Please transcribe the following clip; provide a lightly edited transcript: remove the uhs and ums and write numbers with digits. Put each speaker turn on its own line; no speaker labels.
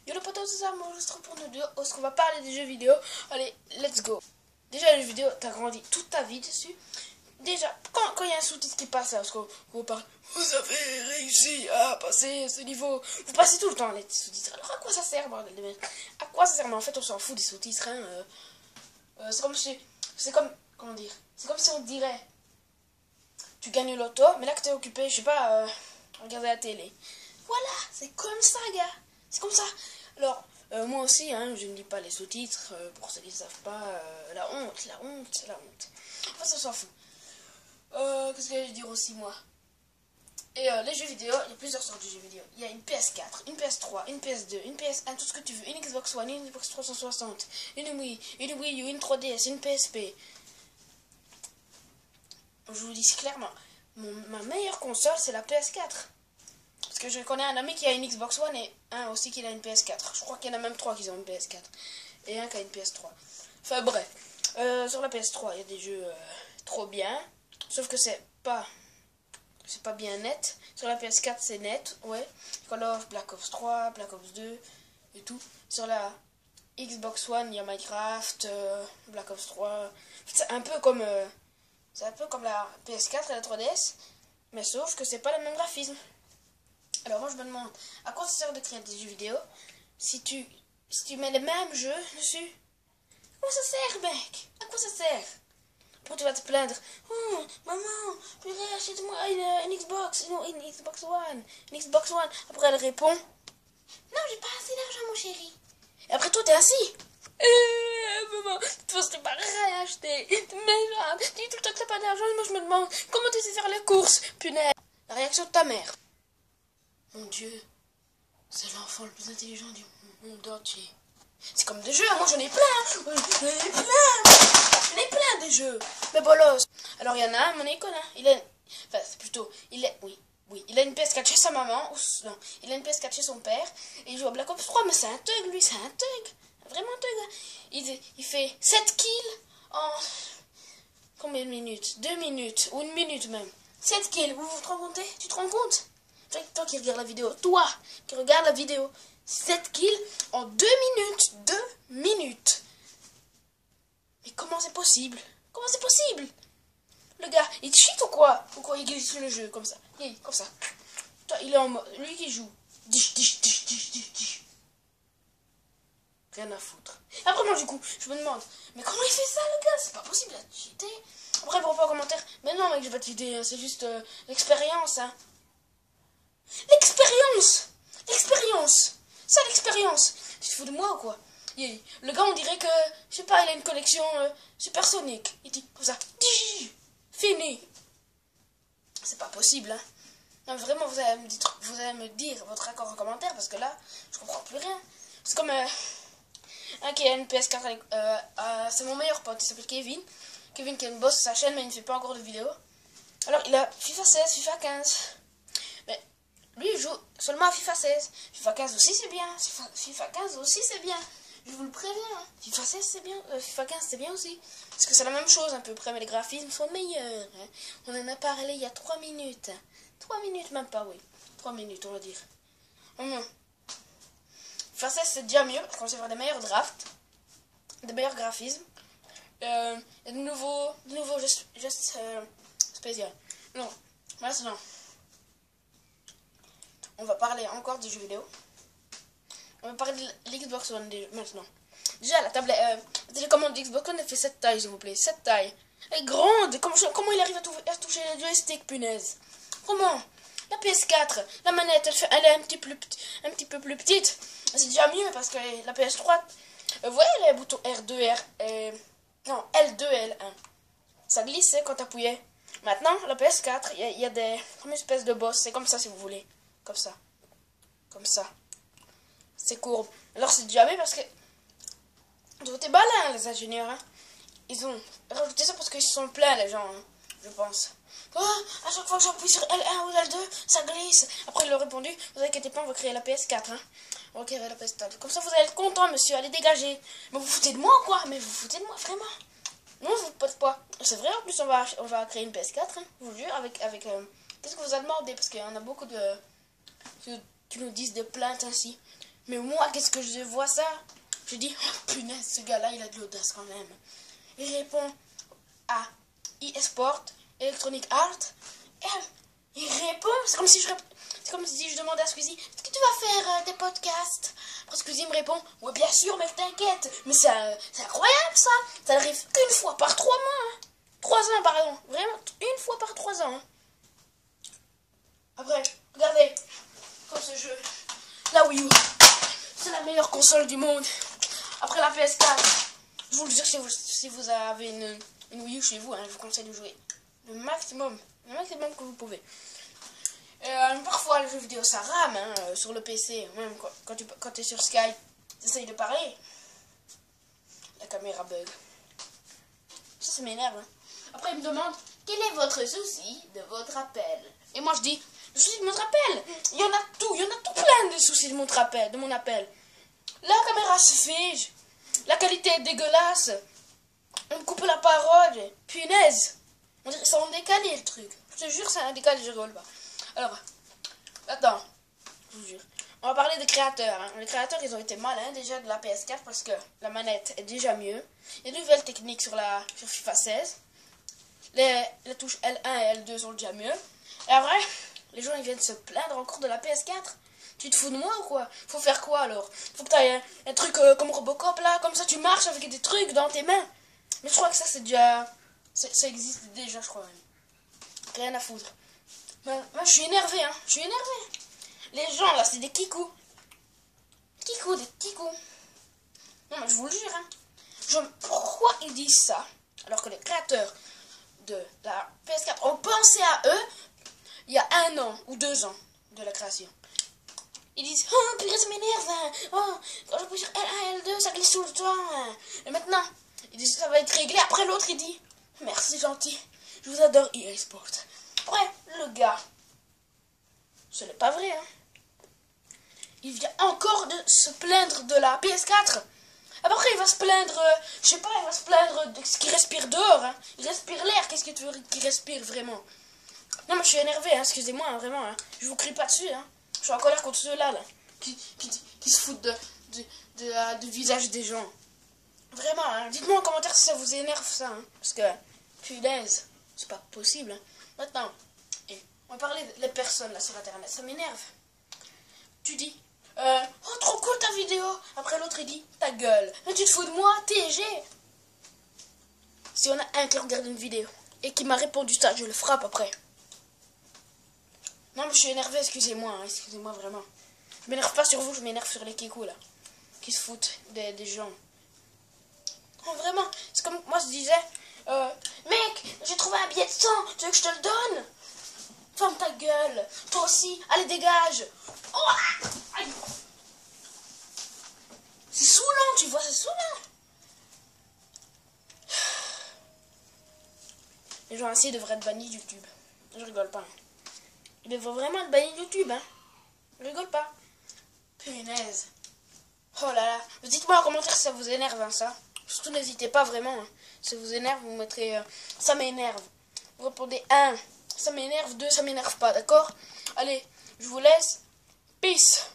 Yo le potos, c'est ça, moi je pour nous deux, parce qu'on va parler des jeux vidéo. Allez, let's go. Déjà les jeux vidéo, t'as grandi toute ta vie dessus. Déjà, quand il y a un sous-titre qui passe là, parce qu'on parle, vous avez réussi à passer ce niveau. Vous passez tout le temps les sous-titres. Alors à quoi ça sert, bordel de merde? À quoi ça sert? Mais en fait on s'en fout des sous-titres, hein. C'est comme, comment dire, c'est comme si on dirait, tu gagnes l'auto, mais là que t'es occupé, je sais pas, regarder la télé. Voilà, c'est comme ça, gars. C'est comme ça. Alors, moi aussi, hein, je ne lis pas les sous-titres, pour ceux qui ne savent pas, la honte, la honte, la honte. Enfin, ça s'en fout. Qu'est-ce que j'allais dire aussi, moi? Et les jeux vidéo, il y a plusieurs sortes de jeux vidéo. Il y a une PS4, une PS3, une PS2, une PS1, tout ce que tu veux, une Xbox One, une Xbox 360, une Wii U, une 3DS, une PSP. Je vous dis clairement, ma meilleure console, c'est la PS4. Parce que je connais un ami qui a une Xbox One et un aussi qui a une PS4. Je crois qu'il y en a même 3 qui ont une PS4. Et un qui a une PS3. Enfin bref. Sur la PS3, il y a des jeux trop bien. Sauf que c'est pas bien net. Sur la PS4, c'est net, ouais. Call of, Black Ops 3, Black Ops 2 et tout. Sur la Xbox One, il y a Minecraft, Black Ops 3. C'est un peu comme la PS4 et la 3DS. Mais sauf que c'est pas le même graphisme. Alors moi je me demande, à quoi ça sert de créer des jeux vidéo si tu mets les mêmes jeux dessus? À quoi ça sert, mec? À quoi ça sert? Après tu vas te plaindre, oh, maman, purée, achète-moi une Xbox, une Xbox One, une Xbox One. Après elle répond, non, j'ai pas assez d'argent, mon chéri. Et après toi t'es assis. Maman, de toute façon t'es pas rien acheter, t'es méchante, tu dis tout le temps que t'as pas d'argent, et moi je me demande, comment tu sais faire les courses, punaise. La réaction de ta mère. Mon Dieu, c'est l'enfant le plus intelligent du monde entier. C'est comme des jeux, moi j'en ai plein. J'en ai plein des jeux. Mais bolos. Alors il y en a un, mon école, hein. Il a une PS4 chez sa maman. Non, il a une PS4 chez son père. Et il joue à Black Ops 3, mais c'est un thug, lui, c'est un thug. Vraiment un thug. Hein. Il fait 7 kills en... Combien de minutes? 2 minutes, ou 1 minute même. 7 kills, vous vous rendez compte? Tu te rends compte? Toi qui regarde la vidéo, toi qui regarde la vidéo, 7 kills en 2 minutes, 2 minutes. Mais comment c'est possible? Comment c'est possible? Le gars, il te cheat ou quoi? Ou quoi, il glisse sur le jeu comme ça? Comme ça. Toi, il est en mode, lui qui joue. Dish. Rien à foutre. Après moi du coup, je me demande, mais comment il fait ça le gars? C'est pas possible, il a cheaté. Après pour pas en commentaire, mais non mec, j'ai pas cheaté, hein, c'est juste l'expérience, hein. L'expérience, ça l'expérience. Tu te fous de moi ou quoi? Le gars on dirait que, je sais pas, il a une collection supersonique. Il dit comme ça, fini. C'est pas possible, hein. Non, vraiment, vous allez me dire votre accord en commentaire parce que là, je comprends plus rien. C'est comme un qui a une PS4, c'est mon meilleur pote, il s'appelle Kevin. Kevin qui a une boss sur sa chaîne mais il ne fait pas encore de vidéos. Alors il a FIFA 16, FIFA 15. Mais lui il joue seulement à FIFA 16. FIFA 15 aussi c'est bien. FIFA 15 aussi c'est bien. Je vous le préviens. Hein. FIFA 16 c'est bien. FIFA 15 c'est bien aussi. Parce que c'est la même chose à peu près. Mais les graphismes sont meilleurs. Hein. On en a parlé il y a 3 minutes. 3 minutes même pas, oui. 3 minutes on va dire. FIFA 16 c'est déjà mieux. Parce qu'on sait faire des meilleurs drafts. Des meilleurs graphismes. Et de nouveaux gestes spéciaux. Non. Maintenant. On va parler encore des jeux vidéo. On va parler de l'Xbox One maintenant. Déjà, la tablette, la télécommande de Xbox One, elle fait cette taille, s'il vous plaît. Cette taille. Elle est grande. Comment il arrive à toucher le joystick, punaise? Comment? La PS4, la manette, elle est un petit peu plus petite. C'est déjà mieux parce que la PS3, vous voyez les boutons R2, non, L2, L1. Ça glissait quand t'appuyais. Maintenant, la PS4, il y a comme une espèce de boss. C'est comme ça, si vous voulez. Comme ça. Comme ça. C'est courbe. Alors, c'est déjà mieux parce que... Tout est malin, les ingénieurs. Hein. Ils ont rajouté ça parce qu'ils se sont pleins, les gens. Hein, je pense. Oh, à chaque fois que j'appuie sur L1 ou L2, ça glisse. Après, ils leur ont répondu, vous inquiétez pas, on va créer la PS4. Hein. On va créer la PS4. Comme ça, vous allez être content, monsieur. Allez, dégagez. Mais vous foutez de moi, quoi? Mais vous foutez de moi, vraiment? Non, vous ne faites pas. C'est vrai, en plus, on va créer une PS4. Hein, je vous jure, avec qu'est-ce que vous a demandé? Parce qu'il y en a beaucoup qui nous disent des plaintes ainsi. Mais moi, qu'est-ce que je vois ça? Je dis, oh punaise, ce gars-là, il a de l'audace quand même. Il répond à eSport, Electronic Art. Et il répond, c'est comme si je demandais à Squeezie, est-ce que tu vas faire des podcasts? Après Squeezie me répond, ouais bien sûr, mais t'inquiète. Mais c'est incroyable ça. Ça arrive qu'une fois par 3 mois. Hein. 3 ans pardon. Vraiment, une fois par 3 ans. Hein. Après, regardez, comme ce jeu. La Wii U. C'est la meilleure console du monde. Après la PS4. Je vous le dis, si vous avez une Wii U chez vous, hein, je vous conseille de jouer le maximum que vous pouvez. Parfois, le jeu vidéo, ça rame hein, sur le PC. Même quand tu es sur Skype, tu essayes de parler. La caméra bug. Ça m'énerve. Hein. Après, il me demande, quel est votre souci de votre appel? Et moi, je dis, le souci de mon appel, il y en a tout plein de soucis de mon appel. La caméra se fige, la qualité est dégueulasse, on me coupe la parole, punaise, on dirait ça en décalé le truc. Je te jure, c'est un décalé, je rigole pas. Alors, attends, je vous jure. On va parler des créateurs. Hein. Les créateurs, ils ont été malins déjà de la PS4 parce que la manette est déjà mieux. Il y a de nouvelles techniques sur FIFA 16. Les touches L1 et L2 sont déjà mieux. Et après, les gens ils viennent se plaindre encore de la PS4. Tu te fous de moi ou quoi? Faut faire quoi alors? Faut que tu aies un truc comme Robocop là, comme ça tu marches avec des trucs dans tes mains. Mais je crois que ça c'est déjà... Ça existe déjà, je crois même. Rien à foutre. Moi je suis énervé, hein. Je suis énervé. Les gens là, c'est des kikous. Des kikous. Non mais je vous le jure, hein. Pourquoi ils disent ça? Alors que les créateurs de la PS4 ont pensé à eux il y a 1 an ou 2 ans de la création. Ils disent, oh purée ça m'énerve, hein. Oh, quand j'appuie sur L1, L2, ça glisse tout le temps. Hein. Et maintenant, ils disent ça va être réglé. Après l'autre il dit, merci gentil, je vous adore eSport. Après, le gars, ce n'est pas vrai, hein. Il vient encore de se plaindre de la PS4. Après, il va se plaindre, je sais pas, il va se plaindre de ce qu'il respire dehors. Hein. Il respire l'air, qu'est-ce que tu veux qu'il respire vraiment? Non, mais je suis énervé, hein, excusez-moi, hein, vraiment. Hein. Je vous crie pas dessus, hein. Je suis en colère contre ceux-là, là, qui se foutent du visage des gens. Vraiment, hein. Dites-moi en commentaire si ça vous énerve, ça. Hein. Parce que, punaise, c'est pas possible. Hein. Maintenant, on va parler des personnes, là, sur Internet. Ça m'énerve. Tu dis... oh trop cool ta vidéo. Après l'autre il dit ta gueule. Mais tu te fous de moi, TG. Si on a un qui regarde une vidéo et qui m'a répondu ça, je le frappe après. Non mais je suis énervé, excusez-moi, hein, excusez-moi vraiment. Je m'énerve pas sur vous, je m'énerve sur les kikous là. Qui se foutent des gens. Oh, vraiment, c'est comme moi je disais, mec, j'ai trouvé un billet de 100, tu veux que je te le donne? Ferme ta gueule, toi aussi, allez dégage. Oh, aïe. C'est saoulant, tu vois, c'est saoulant. Les gens ainsi devraient être bannis de YouTube. Je rigole pas. Ils devraient vraiment être bannis de YouTube, hein. Je rigole pas. Punaise. Oh là là. Dites-moi en commentaire si ça vous énerve, hein, ça. Surtout n'hésitez pas vraiment. Hein. Si ça vous énerve, vous mettrez ça m'énerve. Vous répondez 1, ça m'énerve, 2, ça m'énerve pas, d'accord? Allez, je vous laisse. Peace.